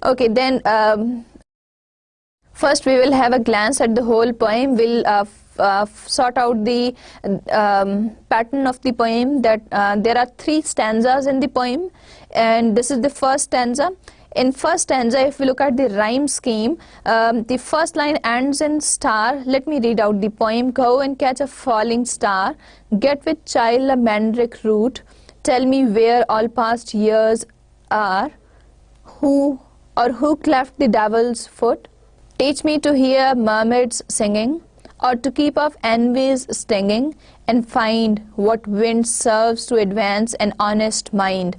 Okay, then first we will have a glance at the whole poem. We'll sort out the pattern of the poem. That there are 3 stanzas in the poem, and this is the first stanza. In first stanza, if we look at the rhyme scheme, the first line ends in star. Let me read out the poem. Go and catch a falling star, get with child a mandrake root, tell me where all past years are, who cleft the devil's foot, teach me to hear mermaids singing, or to keep off envy's stinging, and find what wind serves to advance an honest mind.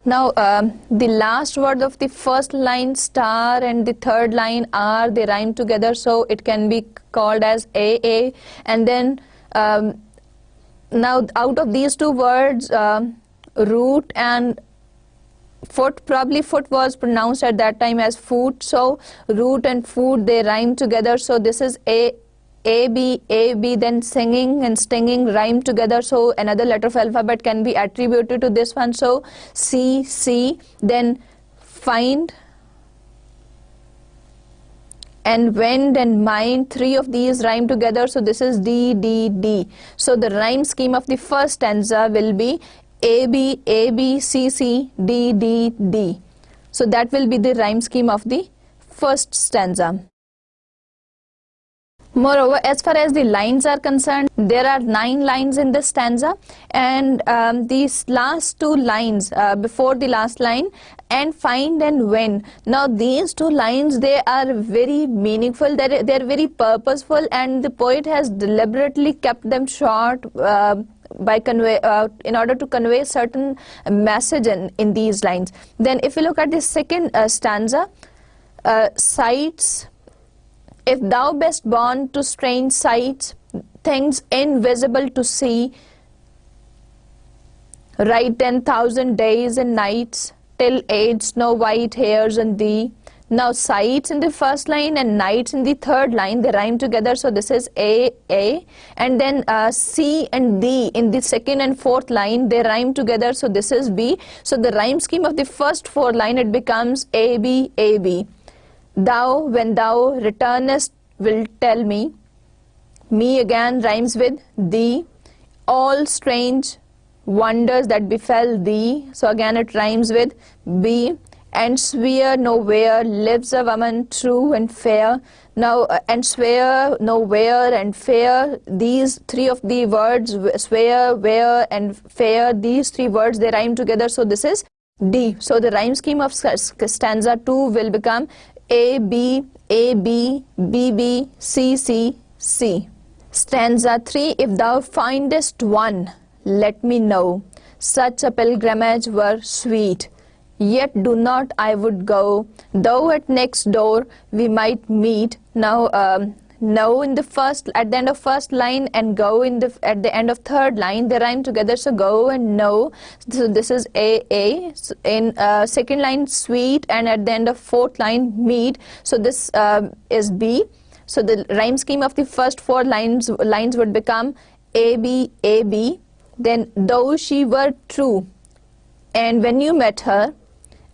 Now, the last word of the first line, star, and the third line, are, they rhyme together, so it can be called as AA. And then, now out of these 2 words, root and foot, probably foot was pronounced at that time as foot, so root and foot, they rhyme together, so this is A, B, then singing and stinging rhyme together, so another letter of alphabet can be attributed to this one, so C, then find and wend and mind, 3 of these rhyme together, so this is D. So the rhyme scheme of the first stanza will be A, B, C, D. So that will be the rhyme scheme of the first stanza. Moreover, as far as the lines are concerned, there are 9 lines in this stanza, and these last 2 lines before the last line, and find and when. Now these 2 lines, they are very meaningful, they are very purposeful, and the poet has deliberately kept them short in order to convey certain message in these lines. Then if we look at the second stanza, sights, if thou best born to strange sights, things invisible to see, write 10,000 days and nights, till age snow white hairs on thee. Now sights in the first line and nights in the third line, they rhyme together, so this is A, and then C and D in the second and fourth line, they rhyme together, so this is B. So the rhyme scheme of the first 4 line, it becomes A, B. Thou, when thou returnest, will tell me. Me again rhymes with thee. All strange wonders that befell thee, so again it rhymes with B. And swear nowhere lives a woman true and fair. Now, and swear nowhere and fair, these 3 of the words, swear, where, and fair, these 3 words, they rhyme together, so this is D. So the rhyme scheme of stanza 2 will become A, B, B, C. Stanza 3, if thou findest one, let me know, such a pilgrimage were sweet, yet do not I would go, though at next door we might meet. Now no in the first, at the end of first line, and go at the end of third line, they rhyme together, so go and no, so this is A. So in second line sweet, and at the end of fourth line meet, so this is B. So the rhyme scheme of the first 4 lines would become A, B, then though she were true, and when you met her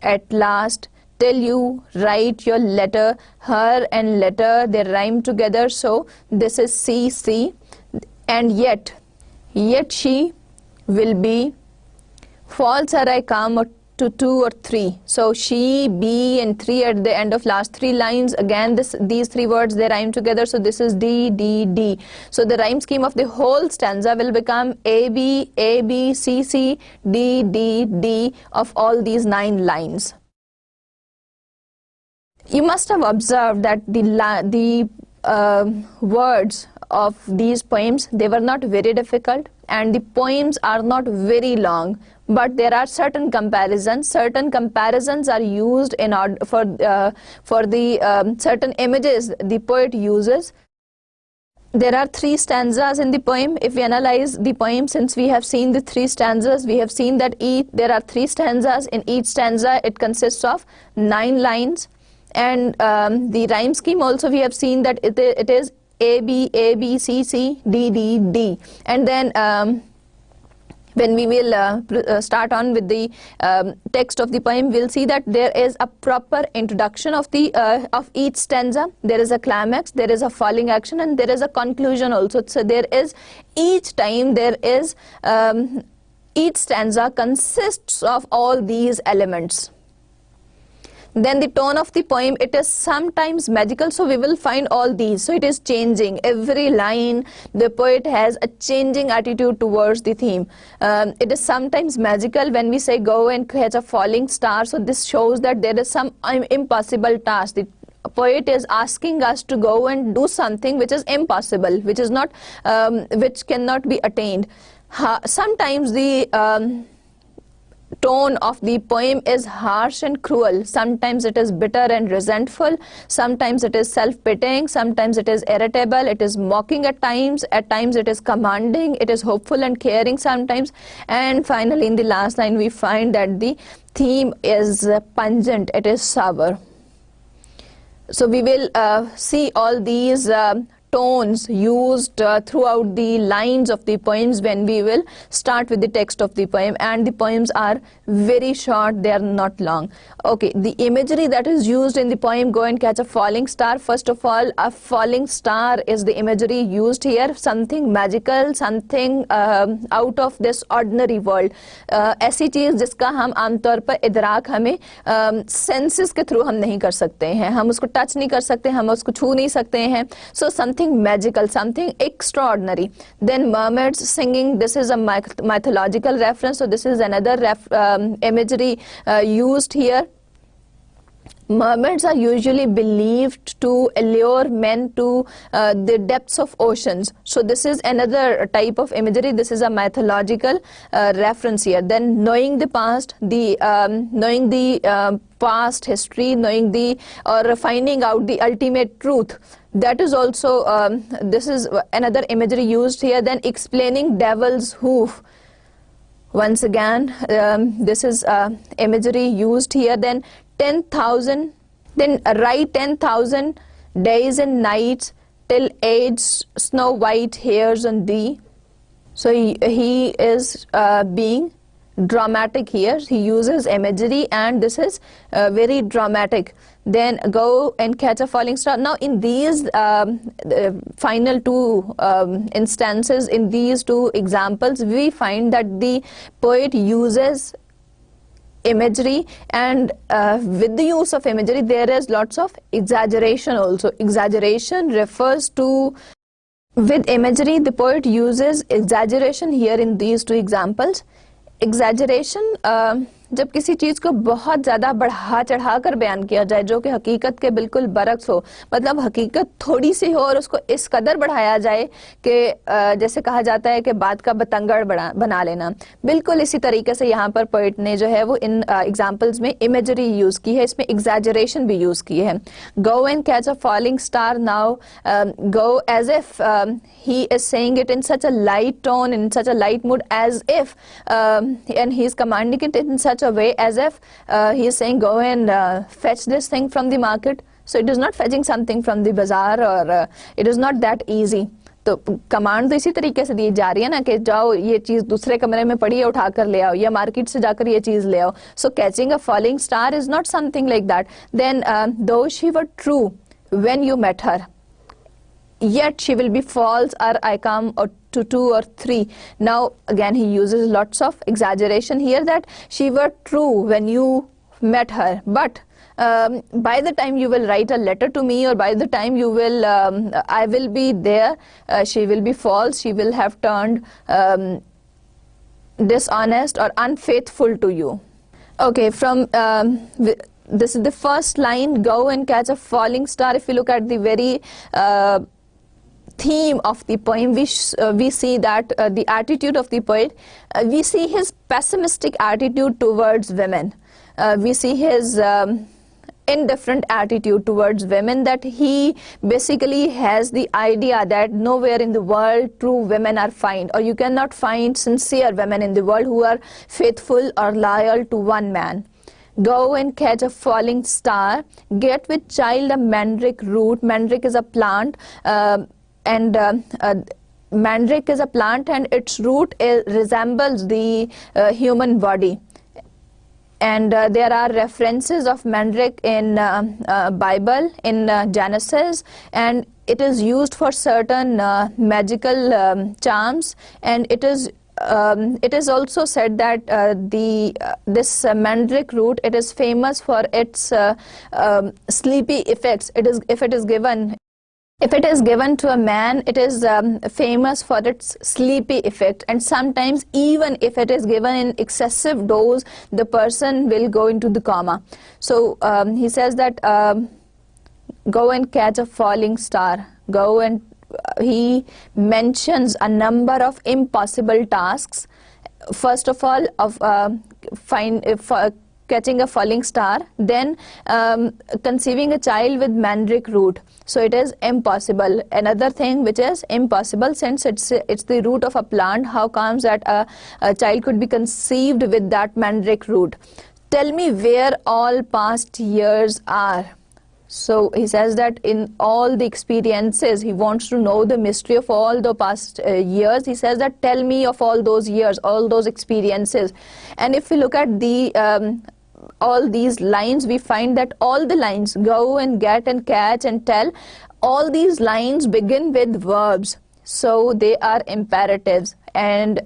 at last, till you write your letter, her and letter, they rhyme together, so this is C. And yet she will be, false are I come to 2 or 3, so she, B, and 3 at the end of last 3 lines, again these 3 words, they rhyme together, so this is D. So the rhyme scheme of the whole stanza will become A, B, C, D of all these 9 lines. You must have observed that the words of these poems, they were not very difficult, and the poems are not very long, but there are certain comparisons. Certain comparisons are used in order for the certain images the poet uses. There are 3 stanzas in the poem. If we analyze the poem, since we have seen the 3 stanzas, we have seen that there are 3 stanzas. In each stanza, it consists of 9 lines. And the rhyme scheme also, we have seen that it is A, B, C, D. And then when we will start on with the text of the poem, we'll see that there is a proper introduction of the of each stanza. There is a climax, there is a falling action, and there is a conclusion also. So there is, each time there is, each stanza consists of all these elements. Then the tone of the poem, it is sometimes magical, so we will find all these. So it is changing. Every line, the poet has a changing attitude towards the theme. It is sometimes magical when we say go and catch a falling star. So this shows that there is some impossible task. The poet is asking us to go and do something which is impossible, which is not, which cannot be attained. Sometimes the tone of the poem is harsh and cruel. Sometimes it is bitter and resentful. Sometimes it is self-pitying. Sometimes it is irritable. It is mocking at times. At times it is commanding. It is hopeful and caring sometimes. And finally, in the last line, we find that the theme is pungent. It is sour. So we will see all these tones used throughout the lines of the poems when we will start with the text of the poem, and the poems are very short, they are not long. Okay, the imagery that is used in the poem Go and Catch a Falling Star, first of all, a falling star is the imagery used here, something magical, something out of this ordinary world. ऐसी चीज़ जिसका हम आमतौर पर इदराक हमें senses के through हम नहीं कर सकते हैं, हम उसको टच नहीं कर सकते, हम उसको छू नहीं सकते हैं. So something magical, something extraordinary. Then mermaids singing, this is a mythological reference, so this is another imagery used here. Mermaids are usually believed to allure men to the depths of oceans. So this is another type of imagery. This is a mythological reference here. Then knowing the past, knowing the past history, knowing the, or finding out the ultimate truth. That is also, this is another imagery used here. Then explaining devil's hoof. Once again, this is imagery used here. Then 10,000, then write 10,000 days and nights till age snow white hairs on thee. So he is being dramatic here. He uses imagery, and this is very dramatic. Then go and catch a falling star. Now in these final two instances, in these two examples, we find that the poet uses imagery, and with the use of imagery there is lots of exaggeration also. Exaggeration refers to, with imagery the poet uses exaggeration here in these two examples. Exaggeration जब किसी चीज़ को बहुत ज़्यादा बढ़ा चढ़ा कर बयान किया जाए जो कि हकीकत के बिल्कुल बरक्स हो, मतलब हकीकत थोड़ी सी हो और उसको इस कदर बढ़ाया जाए कि जैसे कहा जाता है कि बात का बतंगड़ बना लेना, बिल्कुल इसी तरीके से यहाँ पर पोइट ने जो है वो इन एग्जाम्पल्स में इमेजरी यूज़ की है, इसमें एग्जैजरेशन भी यूज़ की है. Go and catch a falling star. Now go as if he is saying it in such a light tone, in such a light mood, as if and he is commanding it in such a way as if he is saying go and fetch this thing from the market. So it is not fetching something from the bazaar, or it is not that easy. तो command तो इसी तरीके से दी जा रही है ना कि जाओ ये चीज़ दूसरे कमरे में पड़ी है उठा कर ले आओ, या मार्केट से जाकर ये चीज़ ले आओ. So catching a falling star is not something like that. Then though she were true when you met her, yet she will be false or I come or to 2 or 3. Now again he uses lots of exaggeration here, that she were true when you met her, but by the time you will write a letter to me, or by the time you will I will be there, she will be false, she will have turned dishonest or unfaithful to you. Okay, from this is the first line, go and catch a falling star. If you look at the very theme of the poem, we see that the attitude of the poet, we see his pessimistic attitude towards women. We see his indifferent attitude towards women, that he basically has the idea that nowhere in the world true women are found, or you cannot find sincere women in the world who are faithful or loyal to one man. Go and catch a falling star. Get with child a mandrake root. Mandrake is a plant, and mandrake is a plant and its root resembles the human body. And there are references of mandrake in Bible, in Genesis, and it is used for certain magical charms, and it is also said that this mandrake root, it is famous for its sleepy effects. If it is given to a man, it is famous for its sleepy effect, and sometimes even if it is given in excessive dose, the person will go into the coma. So he says that go and catch a falling star. Go and he mentions a number of impossible tasks. First of all, of catching a falling star, then conceiving a child with mandrake root. So it is impossible. Another thing which is impossible, since it's the root of a plant, how comes that a child could be conceived with that mandrake root? Tell me where all past years are. So he says that in all the experiences, he wants to know the mystery of all the past years. He says that tell me of all those years, all those experiences. And if we look at the all these lines, we find that all the lines, go and get and catch and tell, all these lines begin with verbs. So they are imperatives. And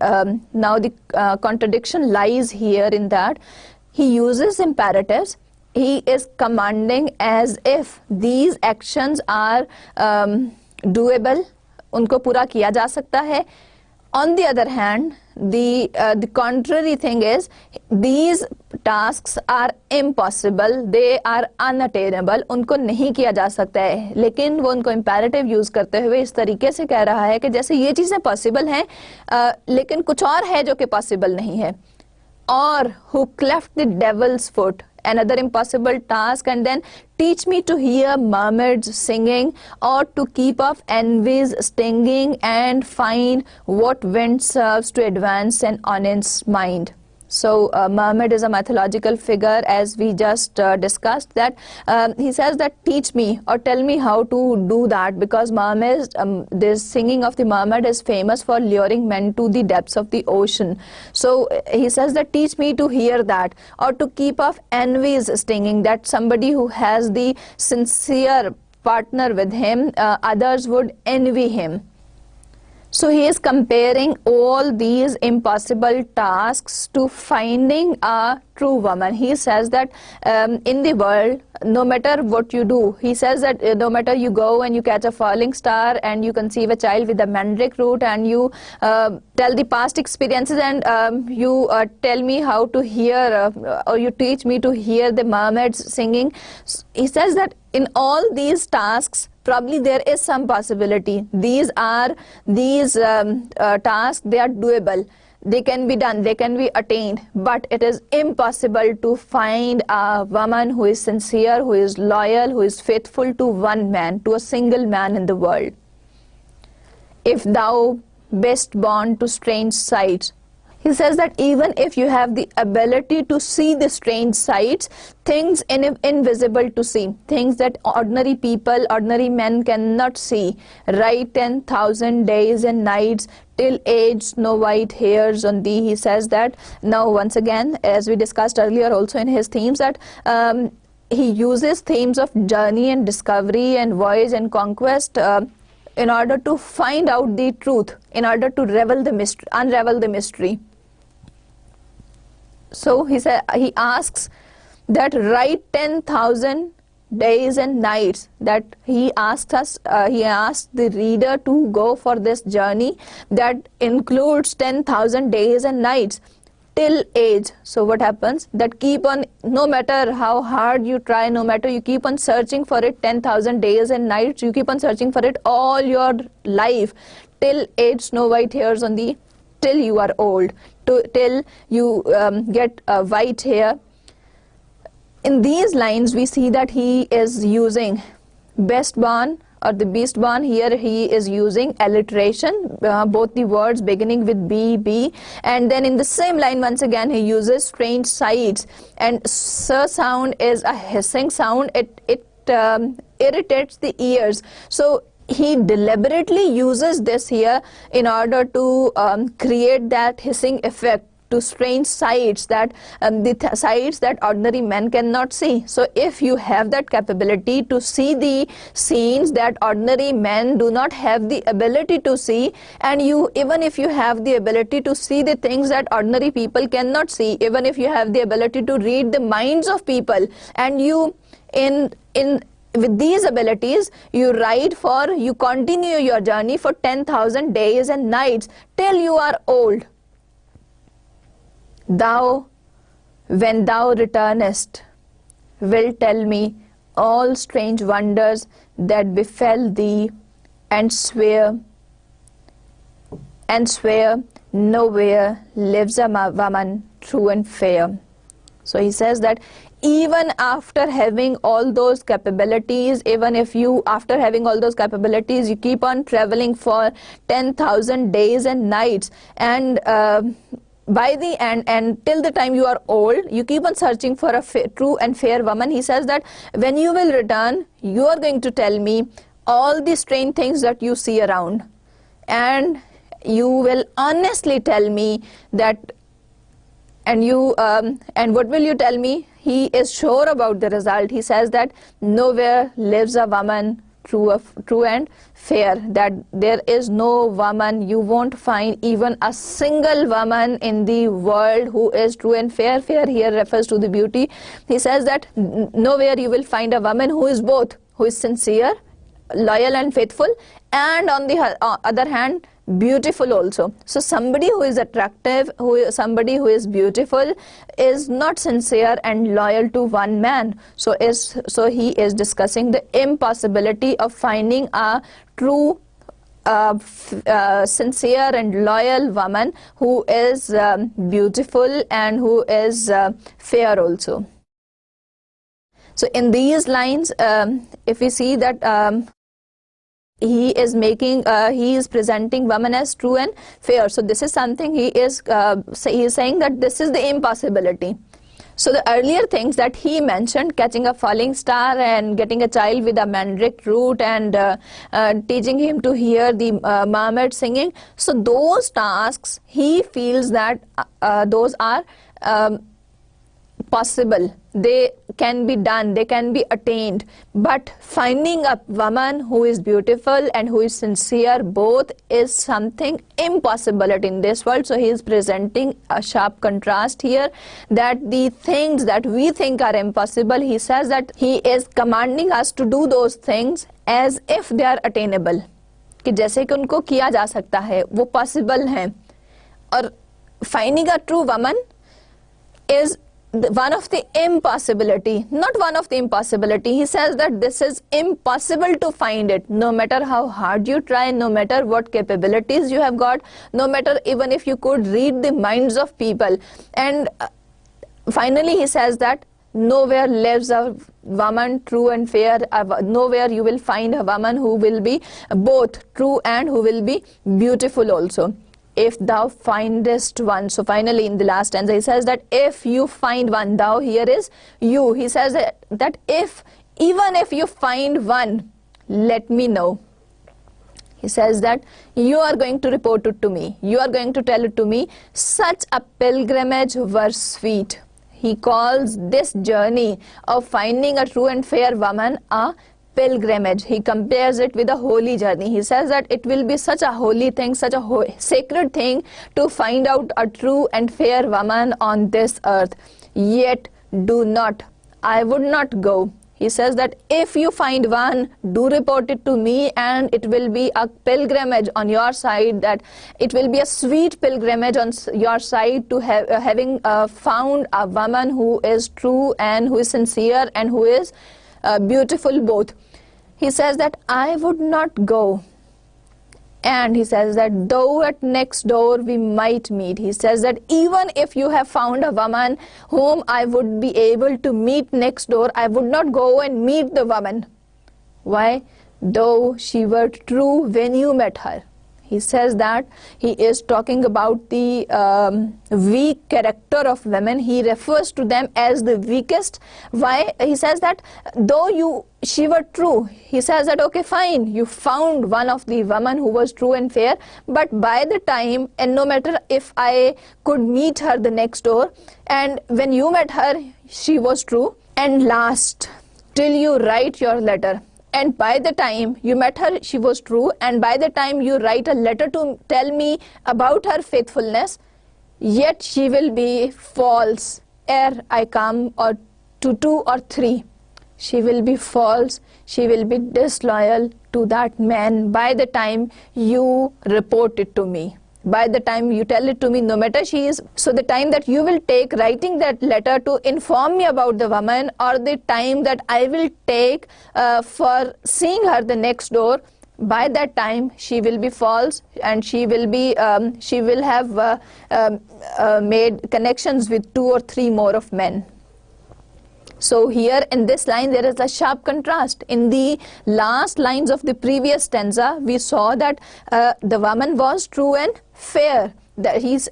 now the contradiction lies here in that he uses imperatives. He is commanding as if these actions are doable, उनको पूरा किया जा सकता है. On the other hand, the contrary thing is these tasks are impossible, they are unattainable, उनको नहीं किया जा सकता है. लेकिन वो उनको imperative यूज करते हुए इस तरीके से कह रहा है कि जैसे ये चीज़ें possible हैं लेकिन कुछ और है जो कि possible नहीं है. Or who cleft the devil's foot, another impossible task, and then teach me to hear mermaids singing, or to keep off envy's stinging, and find what wind serves to advance an honest mind. So mermaid is a mythological figure, as we just discussed, that he says that teach me or tell me how to do that, because mermaids, this singing of the mermaid is famous for luring men to the depths of the ocean. So he says that teach me to hear that, or to keep off envy's stinging, that somebody who has the sincere partner with him, others would envy him. So he is comparing all these impossible tasks to finding a true woman. He says that in the world, no matter what you do, he says that no matter you go and you catch a falling star and you conceive a child with a mandrake root, and you tell the past experiences, and you tell me how to hear or you teach me to hear the mermaids singing. He says that in all these tasks, probably there is some possibility. These tasks, they are doable. They can be done, they can be attained, but it is impossible to find a woman who is sincere, who is loyal, who is faithful to one man, to a single man in the world. If thou best born to strange sights, he says that even if you have the ability to see the strange sights, things invisible to see, things that ordinary people, ordinary men cannot see, write 10,000 days and nights till age snow white hairs on thee. He says that. Now once again, as we discussed earlier also in his themes, that he uses themes of journey and discovery and voyage and conquest in order to find out the truth, in order to unravel the mystery. So he asks that write 10,000 days and nights, that he asked the reader to go for this journey that includes 10,000 days and nights till age. So what happens, that keep on, no matter how hard you try, no matter you keep on searching for it 10,000 days and nights, you keep on searching for it all your life, till age snow white hairs on thee, till you are old, till you get white hair. In these lines we see that he is using best born or the beast born. Here he is using alliteration, both the words beginning with B, and then in the same line once again he uses strange sights, and s sound is a hissing sound. It irritates the ears. So he deliberately uses this here in order to create that hissing effect, to strange sights that sights that ordinary men cannot see. So if you have that capability to see the scenes that ordinary men do not have the ability to see, and you, even if you have the ability to see the things that ordinary people cannot see, even if you have the ability to read the minds of people, and you in with these abilities, you continue your journey for 10,000 days and nights till you are old. Thou, when thou returnest, wilt tell me all strange wonders that befell thee, and swear nowhere lives a woman true and fair. So he says that even after having all those capabilities, after having all those capabilities, you keep on traveling for 10,000 days and nights, and by the end, and till the time you are old, you keep on searching for a true and fair woman. He says that when you will return, you are going to tell me all the strange things that you see around, and you will honestly tell me that, and what will you tell me? He is sure about the result. He says that nowhere lives a woman true and fair, that there is no woman, you won't find even a single woman in the world who is true and fair. Fair here refers to the beauty. He says that nowhere you will find a woman who is both, who is sincere, loyal and faithful, and on the other hand, beautiful also. So somebody who is attractive, somebody who is beautiful, is not sincere and loyal to one man. So he is discussing the impossibility of finding a true sincere and loyal woman who is beautiful and who is fair also. So in these lines, if we see that he is presenting woman as true and fair. So this is something he is saying that this is the impossibility. So the earlier things that he mentioned, catching a falling star and getting a child with a mandrake root and teaching him to hear the mermaid singing, so those tasks he feels that those are possible, they can be done, they can be attained. But finding a woman who is beautiful and who is sincere both is something impossible in this world. So he is presenting a sharp contrast here, that the things that we think are impossible, he says that he is commanding us to do those things as if they are attainable, कि जैसे कि उनको किया जा सकता है, वो possible हैं. और finding a true woman is one of the impossibility, not one of the impossibility. He says that this is impossible to find it, no matter how hard you try, no matter what capabilities you have got, no matter even if you could read the minds of people. And finally he says that nowhere lives a woman true and fair, nowhere you will find a woman who will be both true and who will be beautiful also. If thou findest one. So finally in the last stanza he says that if you find one, thou here is you. He says that even if you find one, let me know. He says that you are going to report it to me, you are going to tell it to me. Such a pilgrimage were sweet. He calls this journey of finding a true and fair woman a pilgrimage. He compares it with a holy journey. He says that it will be such a holy thing, such a sacred thing to find out a true and fair woman on this earth. Yet I would not go. He says that if you find one, do report it to me, and it will be a pilgrimage on your side, that it will be a sweet pilgrimage on your side to having found a woman who is true and who is sincere and who is beautiful both. He says that I would not go. And he says that though at next door we might meet. He says that even if you have found a woman whom I would be able to meet next door, I would not go and meet the woman. Why? Though she were true when you met her. He says that he is talking about the weak character of women. He refers to them as the weakest. Why? He says that though she were true, he says that okay fine, you found one of the women who was true and fair, but by the time, and no matter if I could meet her the next door, and when you met her she was true, and last till you write your letter, and by the time you met her she was true, and by the time you write a letter to tell me about her faithfulness, yet she will be false ere I come or to 2 or 3. She will be false, she will be disloyal to that man by the time you report it to me, by the time you tell it to me, no matter she is. So the time that you will take writing that letter to inform me about the woman, or the time that I will take for seeing her the next door, by that time she will be false, and she will be she will have made connections with 2 or 3 more of men. So here in this line there is a sharp contrast. In the last lines of the previous stanza we saw that the woman was true and fair,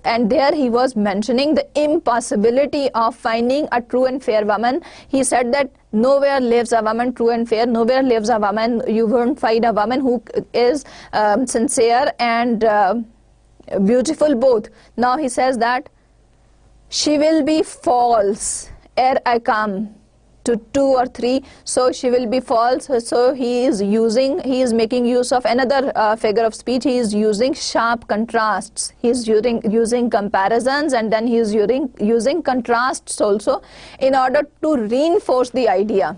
and there he was mentioning the impossibility of finding a true and fair woman. He said that nowhere lives a woman true and fair, nowhere lives a woman, you won't find a woman who is sincere and beautiful both. Now he says that she will be false ere I come to 2 or 3, so she will be false. So he is making use of another figure of speech. He is using sharp contrasts, he is using comparisons, and then he is using contrasts also in order to reinforce the idea.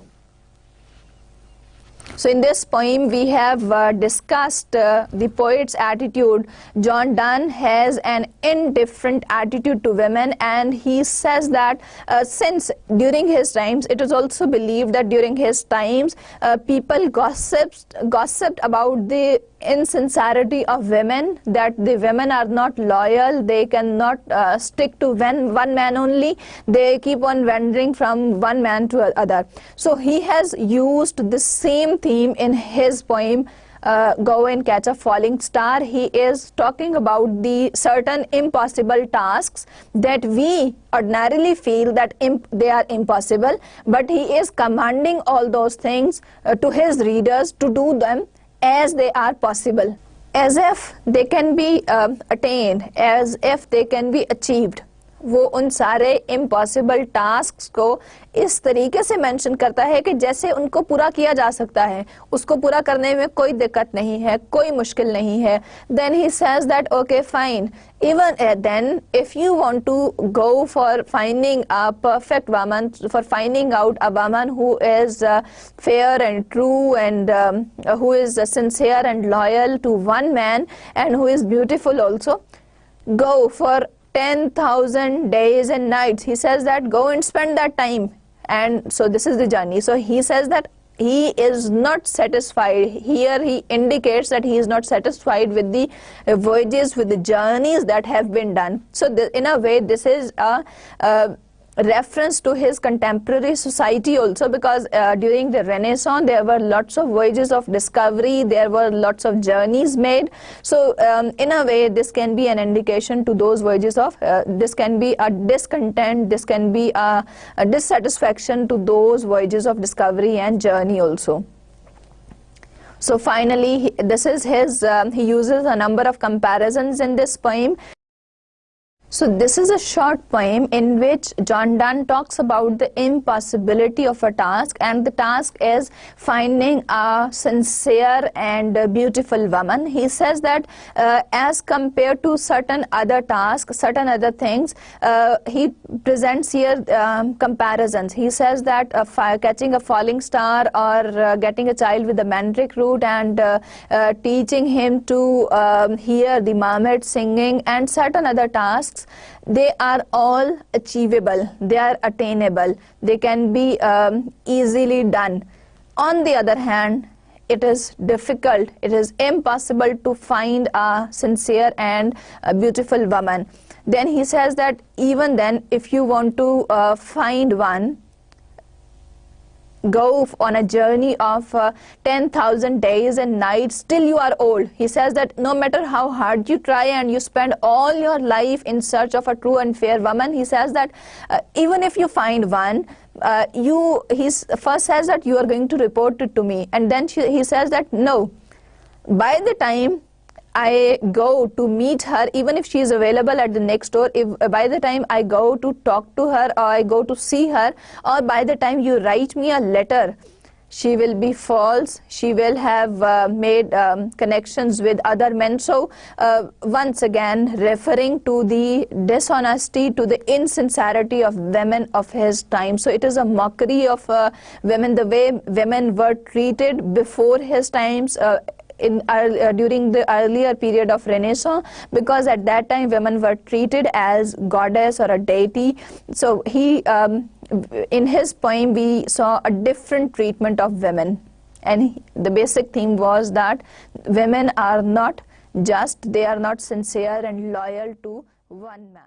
So in this poem we have discussed the poet's attitude. John Donne has an indifferent attitude to women, and he says that since during his times, it is also believed that during his times people gossiped about the insincerity of women, that the women are not loyal, they cannot stick to one man only, they keep on wandering from one man to other. So he has used the same theme in his poem Go and Catch a Falling Star. He is talking about the certain impossible tasks that we ordinarily feel that they are impossible, but he is commanding all those things to his readers to do them as they are possible, as if they can be attained, as if they can be achieved. वो उन सारे impossible tasks को इस तरीके से mention करता है कि जैसे उनको पूरा किया जा सकता है, उसको पूरा करने में कोई दिक्कत नहीं है, कोई मुश्किल नहीं है. Then he says that okay fine, even then if you want to go for finding a perfect woman, for finding out a woman who is fair and true and who is sincere and loyal to one man and who is beautiful also, go for 10,000 days and nights. He says that go and spend that time, and so this is the journey. So he says that he is not satisfied. Here he indicates that he is not satisfied with the voyages, with the journeys that have been done. So in a way this is a reference to his contemporary society also, because during the Renaissance there were lots of voyages of discovery, there were lots of journeys made. So in a way this can be an indication to those voyages of this can be a discontent, this can be a dissatisfaction to those voyages of discovery and journey also. So finally this is his he uses a number of comparisons in this poem. So this is a short poem in which John Donne talks about the impossibility of a task, and the task is finding a sincere and beautiful woman. He says that as compared to certain other tasks, certain other things, he presents here comparisons. He says that catching a falling star or getting a child with a mandrake root and teaching him to hear the mermaid singing and certain other tasks, they are all achievable, they are attainable, they can be easily done. On the other hand, it is difficult, it is impossible to find a sincere and a beautiful woman. Then he says that even then, if you want to find one, go on a journey of 10,000 days and nights till you are old. He says that no matter how hard you try and you spend all your life in search of a true and fair woman, he says that even if you find one, he first says that you are going to report it to me, and then he says that no, by the time I go to meet her, even if she is available at the next door, if by the time I go to talk to her or I go to see her, or by the time you write me a letter, she will be false. She will have made connections with other men. So once again, referring to the dishonesty, to the insincerity of women of his time. So it is a mockery of women, the way women were treated before his times, during the earlier period of Renaissance, because at that time women were treated as goddess or a deity. So he, in his poem, we saw a different treatment of women, and the basic theme was that women are not just, they are not sincere and loyal to one man.